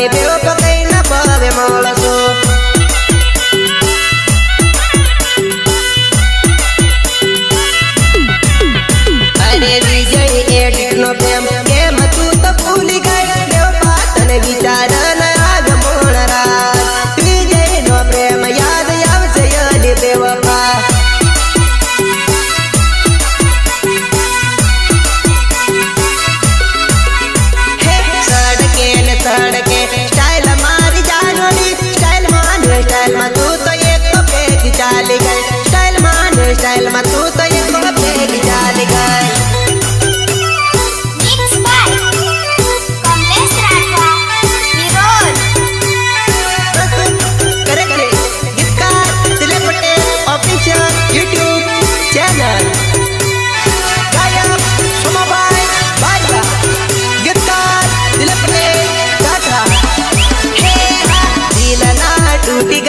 મારી બેવ પકઈ ન પાવે માણસો અરે વિજય એડિટ નો પ્રેમ કેમ તું તો ભૂલી ગઈ દેવ પાતને વિચાર ન આજ મોણ રાત વિજય નો પ્રેમ યાદ આવશે યાદ બેવફા सड़के स्टाइल मारी जानोनी स्टाइल में तू तो एक तो फेंक चाल गई स्टाइल में तू तो एक तो फेंक चाल गई Mixed by Kamlesh Rathwa, Nirol. करे करे गीतकार Dilip Patel official YouTube channel गायक सोमाबाई बारिया गीतकार दिलीप पटेल गाथा हे दिल ना टूटी